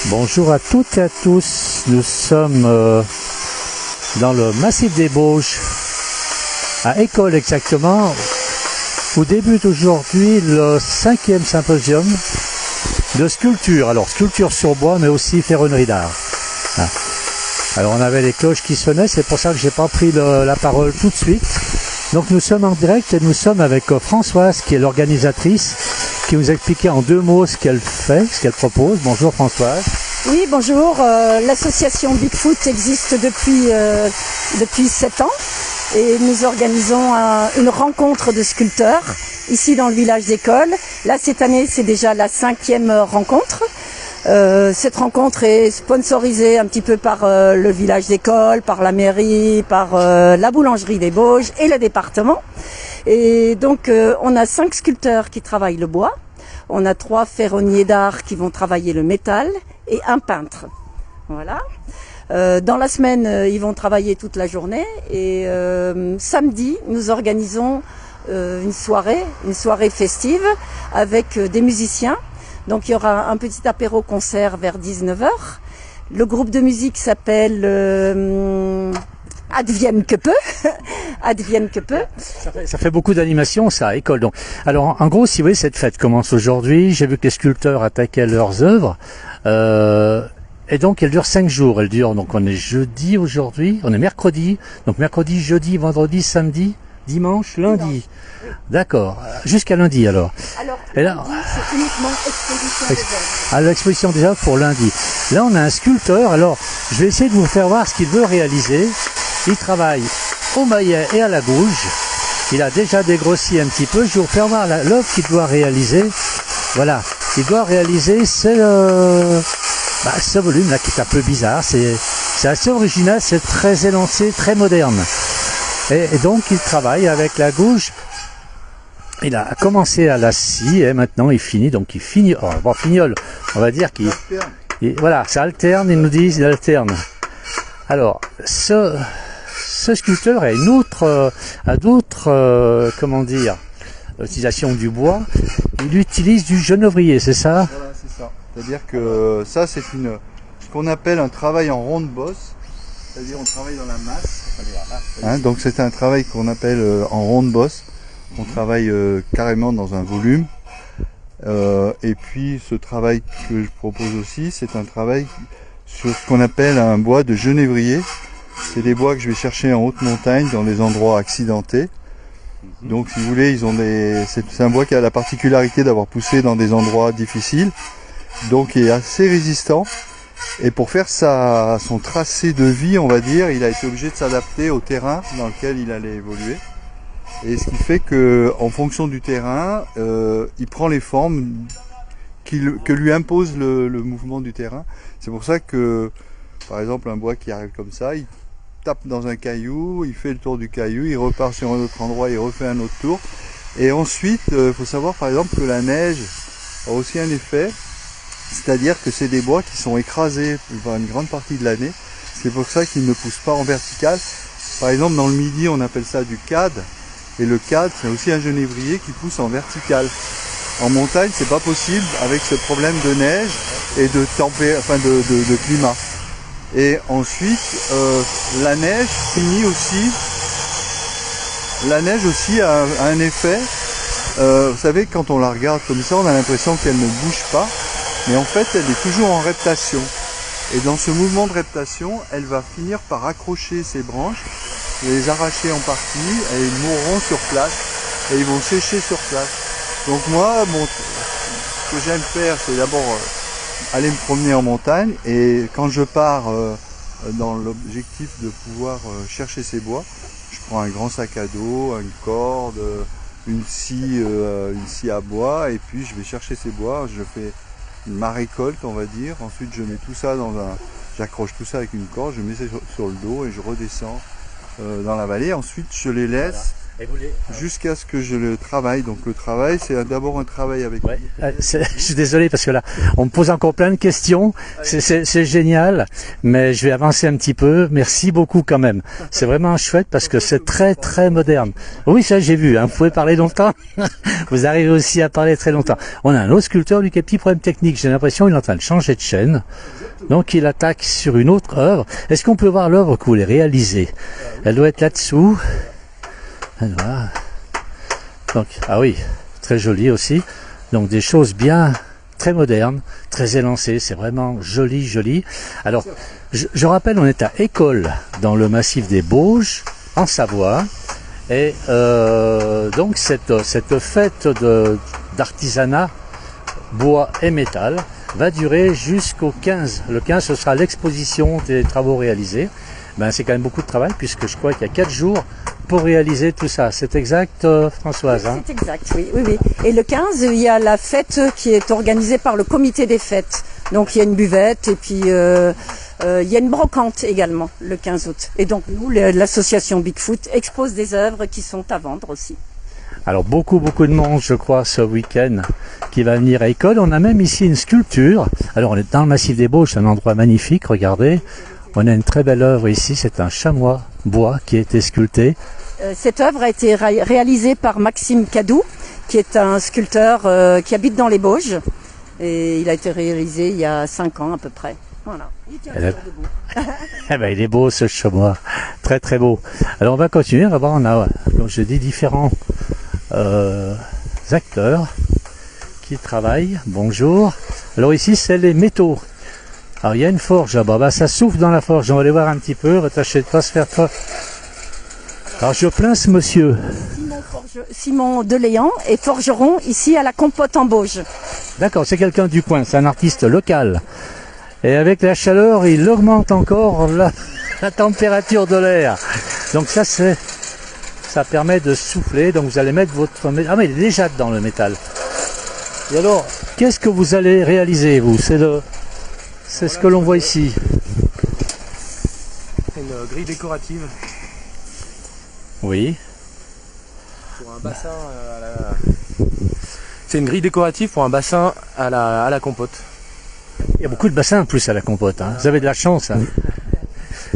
Bonjour à toutes et à tous, nous sommes dans le massif des Bauges, à École exactement, où débute aujourd'hui le 5e symposium de sculpture. Alors sculpture sur bois mais aussi ferronnerie d'art. Ah. Alors on avait les cloches qui sonnaient, c'est pour ça que j'ai pas pris la parole tout de suite. Donc nous sommes en direct et nous sommes avec Françoise qui est l'organisatrice, qui nous expliquait en 2 mots ce qu'elle fait, ce qu'elle propose. Bonjour Françoise. Oui, bonjour. L'association Bigfoot existe depuis 7 ans et nous organisons une rencontre de sculpteurs ici dans le village d'École. Là, cette année, c'est déjà la 5e rencontre. Cette rencontre est sponsorisée un petit peu par le village d'École, par la mairie, par la boulangerie des Bauges et le département. Et donc, on a 5 sculpteurs qui travaillent le bois. On a 3 ferronniers d'art qui vont travailler le métal et un peintre. Voilà. Dans la semaine, ils vont travailler toute la journée et samedi, nous organisons une soirée festive avec des musiciens. Donc il y aura un petit apéro-concert vers 19h. Le groupe de musique s'appelle Advienne que peu. Advienne que peu. Ça fait beaucoup d'animations, ça, à École. Donc, alors, en gros, si vous voyez, cette fête commence aujourd'hui. J'ai vu que les sculpteurs attaquaient leurs œuvres. Et donc, elle dure 5 jours. Elle dure, donc, on est jeudi aujourd'hui. On est mercredi. Donc, mercredi, jeudi, vendredi, samedi, dimanche, lundi. D'accord. Jusqu'à lundi, alors. Alors, et là, lundi, c'est uniquement exposition des œuvres. À l'exposition des œuvres pour lundi. Là, on a un sculpteur. Alors, je vais essayer de vous faire voir ce qu'il veut réaliser. Il travaille au maillet et à la gouge. Il a déjà dégrossi un petit peu. Je vais vous faire voir l'œuvre qu'il doit réaliser. Voilà. Il doit réaliser ce volume-là qui est un peu bizarre. C'est assez original. C'est très élancé, très moderne. Et donc, il travaille avec la gouge. Il a commencé à la scie et maintenant il finit. Donc, il finit. Oh, bon, fignole. On va dire qu'il. Voilà, ça alterne. Ils nous disent, il alterne. Alors, ce sculpteur a d'autres, comment dire, l'utilisation du bois. Il utilise du genévrier, c'est ça? Voilà, c'est ça. C'est-à-dire que ça, c'est ce qu'on appelle un travail en ronde bosse. C'est-à-dire on travaille dans la masse. Donc c'est un travail qu'on appelle en ronde bosse. On travaille carrément dans un volume. Et puis ce travail que je propose aussi, c'est un travail sur ce qu'on appelle un bois de genévrier. C'est des bois que je vais chercher en haute montagne, dans des endroits accidentés. Donc si vous voulez, c'est un bois qui a la particularité d'avoir poussé dans des endroits difficiles. Donc il est assez résistant. Et pour faire son tracé de vie, on va dire, il a été obligé de s'adapter au terrain dans lequel il allait évoluer. Et ce qui fait que, en fonction du terrain, il prend les formes que lui impose le mouvement du terrain. C'est pour ça que, par exemple, un bois qui arrive comme ça, il tape dans un caillou, il fait le tour du caillou, il repart sur un autre endroit, il refait un autre tour. Et ensuite, il faut savoir par exemple que la neige a aussi un effet, c'est-à-dire que c'est des bois qui sont écrasés pendant une grande partie de l'année. C'est pour ça qu'ils ne poussent pas en vertical. Par exemple, dans le Midi, on appelle ça du cad. Et le cad, c'est aussi un genévrier qui pousse en vertical. En montagne, c'est pas possible avec ce problème de neige et de climat. Et ensuite, la neige aussi a un effet. Vous savez, quand on la regarde comme ça, on a l'impression qu'elle ne bouge pas, mais en fait, elle est toujours en reptation. Et dans ce mouvement de reptation, elle va finir par accrocher ses branches, les arracher en partie, et ils mourront sur place, et ils vont sécher sur place. Donc moi, ce que j'aime faire, c'est d'abord aller me promener en montagne, et quand je pars dans l'objectif de pouvoir chercher ces bois, je prends un grand sac à dos, une corde, une scie à bois, et puis je vais chercher ces bois, je fais ma récolte, on va dire. Ensuite je mets tout ça j'accroche tout ça avec une corde, je mets ça sur le dos et je redescends dans la vallée. Ensuite je les laisse jusqu'à ce que je le travaille. Donc le travail, c'est d'abord un travail avec... Ouais. Je suis désolé parce que là, on me pose encore plein de questions. C'est génial, mais je vais avancer un petit peu. Merci beaucoup quand même. C'est vraiment chouette parce que c'est très très moderne. Oui, ça j'ai vu. Hein. Vous pouvez parler longtemps. Vous arrivez aussi à parler très longtemps. On a un autre sculpteur, lui, qui a un petit problème technique. J'ai l'impression qu'il est en train de changer de chaîne. Donc il attaque sur une autre œuvre. Est-ce qu'on peut voir l'œuvre que vous voulez réaliser? Elle doit être là-dessous. Voilà. Donc, ah oui, très joli aussi. Donc des choses bien, très modernes, très élancées. C'est vraiment joli, joli. Alors, je rappelle, on est à École, dans le massif des Bauges, en Savoie. Et donc cette fête d'artisanat, bois et métal, va durer jusqu'au 15. Le 15, ce sera l'exposition des travaux réalisés. Ben, c'est quand même beaucoup de travail puisque je crois qu'il y a 4 jours pour réaliser tout ça. C'est exact, Françoise, hein? C'est exact, oui, oui, oui. Et le 15, il y a la fête qui est organisée par le comité des fêtes. Donc il y a une buvette et puis il y a une brocante également le 15 août. Et donc nous, l'association Bigfoot, expose des œuvres qui sont à vendre aussi. Alors beaucoup de monde, je crois, ce week-end qui va venir à École. On a même ici une sculpture. Alors on est dans le massif des Bauges, c'est un endroit magnifique, regardez. On a une très belle œuvre ici, c'est un chamois bois qui a été sculpté. Cette œuvre a été réalisée par Maxime Cadou, qui est un sculpteur qui habite dans les Bauges. Et il a été réalisé il y a 5 ans à peu près. Voilà. Il tient toujours debout. Eh ben, il est beau ce chamois, très très beau. Alors on va continuer, on va voir, on a, comme je dis, différents acteurs qui travaillent. Bonjour. Alors ici c'est les métaux. Alors il y a une forge là-bas, bah, ça souffle dans la forge, on va aller voir un petit peu, on va tâcher de pas se faire trop... Alors je plains ce monsieur. Simon Deléan est forgeron ici à la Compote en Bauges. D'accord, c'est quelqu'un du coin, c'est un artiste local. Et avec la chaleur, il augmente encore la température de l'air. Donc ça permet de souffler, donc vous allez mettre votre... Ah mais il est déjà dans le métal. Et alors, qu'est-ce que vous allez réaliser vous? C'est ce que l'on voit ici. C'est une grille décorative. Oui. Pour un bassin C'est une grille décorative pour un bassin à la compote. Il y a beaucoup de bassins en plus à la compote. Hein. Vous avez de la chance. Hein.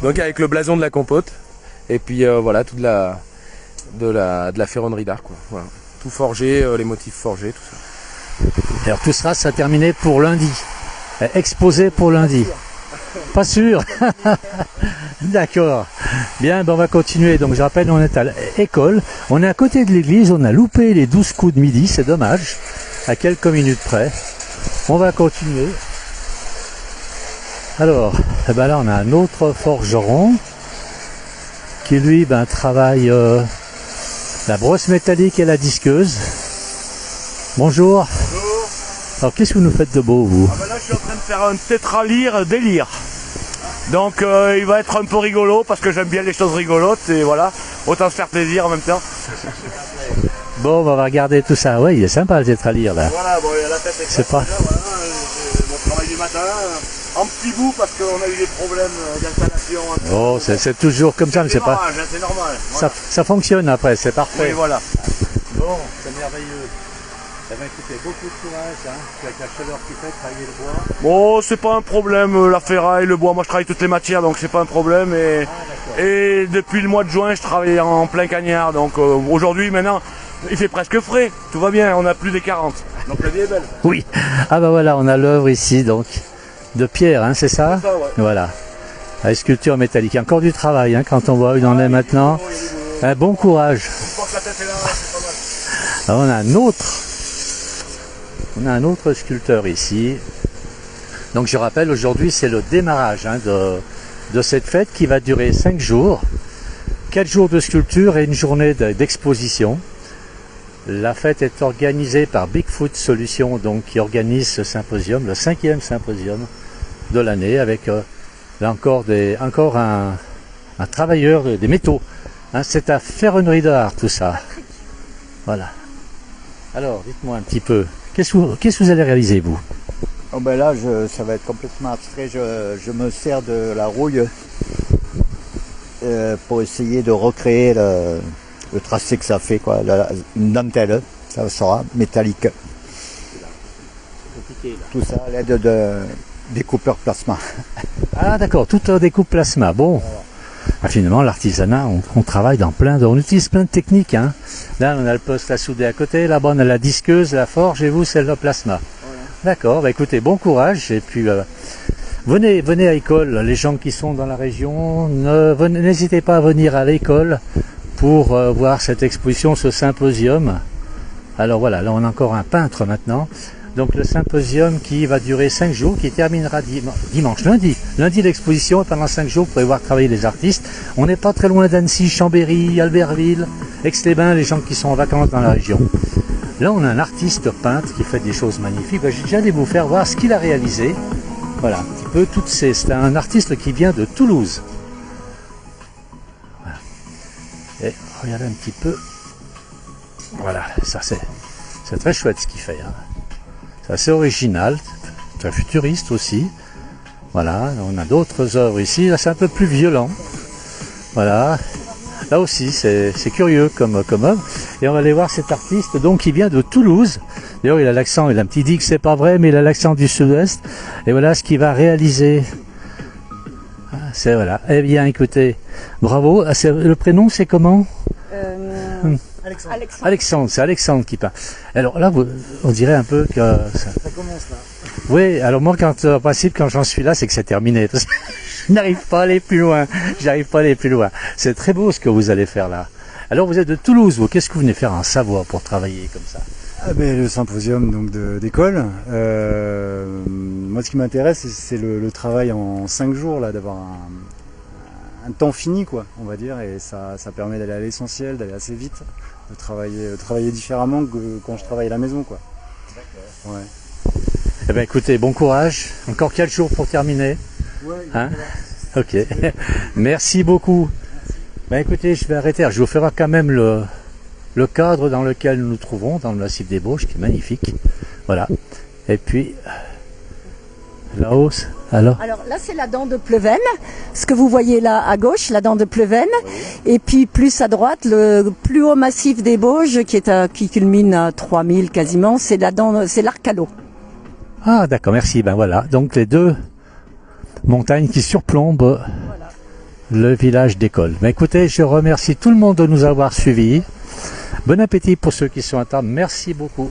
Donc avec le blason de la compote. Et puis voilà, tout de la ferronnerie d'art, quoi. Voilà. Tout forgé, les motifs forgés, tout ça. Alors tout ça terminé pour lundi. Exposé pour lundi. Pas sûr. D'accord. Bien, ben on va continuer. Donc je rappelle, on est à l'école. On est à côté de l'église. On a loupé les 12 coups de midi. C'est dommage. À quelques minutes près. On va continuer. Alors, eh ben là on a un autre forgeron qui lui travaille la brosse métallique et la disqueuse. Bonjour. Bonjour. Alors qu'est-ce que vous nous faites de beau vous? Ah ben là je suis en train de faire un tétralire délire. Donc il va être un peu rigolo parce que j'aime bien les choses rigolotes et voilà, autant se faire plaisir en même temps. Bon, on va regarder tout ça. Oui, il est sympa le tétralire là. Voilà, bon, la tête est c'est pas... là, voilà, mon travail du matin, en petit bout parce qu'on a eu des problèmes d'installation. Oh, c'est toujours comme ça, mais c'est pas... C'est normal. Voilà. Ça fonctionne après, c'est parfait. Oui, voilà. Bon, c'est merveilleux. Ça va écouter beaucoup de courage, hein, avec la chaleur qui fait, travailler le bois. Bon, c'est pas un problème, la ferraille, le bois, moi je travaille toutes les matières donc c'est pas un problème. Et depuis le mois de juin, je travaille en plein cagnard, donc aujourd'hui, maintenant, il fait presque frais, tout va bien, on a plus des 40. Donc la vie est belle. Oui, ah bah voilà, on a l'œuvre ici, donc, de pierre, hein, c'est ça? C'est ça, ouais. Voilà, la sculpture métallique. Il y a encore du travail, hein, quand on voit où il en est maintenant. Un bon courage. Je pense que la tête est là, c'est pas mal. Alors on a un autre sculpteur ici. Donc je rappelle, aujourd'hui c'est le démarrage de cette fête qui va durer 5 jours. 4 jours de sculpture et une journée d'exposition. La fête est organisée par Bigfoot Solutions, donc qui organise ce symposium, le 5e symposium de l'année, avec là encore un travailleur des métaux. Hein, c'est à ferronnerie d'art tout ça. Voilà. Alors, dites-moi un petit peu, qu'est-ce que vous allez réaliser vous? Oh ben là, ça va être complètement abstrait. Je me sers de la rouille pour essayer de recréer le tracé que ça fait, quoi. Une dentelle, ça sera métallique. Tout ça à l'aide de découpeur plasma. Ah d'accord, tout en découpe plasma. Bon, finalement l'artisanat, on travaille dans on utilise plein de techniques. Hein. Là on a le poste à souder à côté, là-bas on a la disqueuse, la forge et vous c'est le plasma. Voilà. D'accord, bah écoutez, bon courage et puis venez à l'école, les gens qui sont dans la région, n'hésitez pas à venir à l'école pour voir cette exposition, ce symposium. Alors voilà, là on a encore un peintre maintenant. Donc le symposium qui va durer 5 jours, qui terminera dimanche, lundi. Lundi l'exposition et pendant 5 jours vous pourrez voir travailler les artistes. On n'est pas très loin d'Annecy, Chambéry, Albertville, Aix-les-Bains, les gens qui sont en vacances dans la région. Là on a un artiste peintre qui fait des choses magnifiques. J'allais vous faire voir ce qu'il a réalisé. Voilà, un petit peu c'est un artiste qui vient de Toulouse. Voilà. Et regardez un petit peu. Voilà, ça c'est très chouette ce qu'il fait. Hein. C'est assez original, très futuriste aussi. Voilà, on a d'autres œuvres ici. Là, c'est un peu plus violent. Voilà. Là aussi, c'est curieux comme œuvre. Et on va aller voir cet artiste, donc, qui vient de Toulouse. D'ailleurs, il a l'accent, il a un petit dit que c'est pas vrai, mais il a l'accent du sud-ouest. Et voilà ce qu'il va réaliser. C'est voilà. Eh bien, écoutez, bravo. Le prénom, c'est comment Alexandre, c'est Alexandre qui peint. Alors là, on dirait un peu que ça commence là. Oui, alors moi, en principe, quand j'en suis là, c'est que c'est terminé. Parce que je n'arrive pas à aller plus loin. C'est très beau ce que vous allez faire là. Alors, vous êtes de Toulouse, vous. Qu'est-ce que vous venez faire en Savoie pour travailler comme ça? Le symposium donc d'école. Moi, ce qui m'intéresse, c'est le travail en 5 jours là, d'avoir un temps fini, quoi, on va dire, et ça permet d'aller à l'essentiel, d'aller assez vite, de travailler différemment que quand je travaille à la maison, quoi. D'accord. Ouais. Eh bien, écoutez, bon courage. Encore 4 jours pour terminer. Ouais. Hein? Ok. Merci beaucoup. Ben, écoutez, je vais arrêter. Je vous ferai quand même le cadre dans lequel nous nous trouvons, dans le massif des Bauges, qui est magnifique. Voilà. Et puis, là-haut, alors là, c'est la dent de Pleven. Ce que vous voyez là à gauche, la dent de Pleven. Oui. Et puis plus à droite, le plus haut massif des Bauges, qui culmine à 3000 quasiment, c'est l'Arcalo. Ah d'accord, merci. Ben voilà, donc les deux montagnes qui surplombent le village d'École. Ben écoutez, je remercie tout le monde de nous avoir suivis. Bon appétit pour ceux qui sont à table. Merci beaucoup.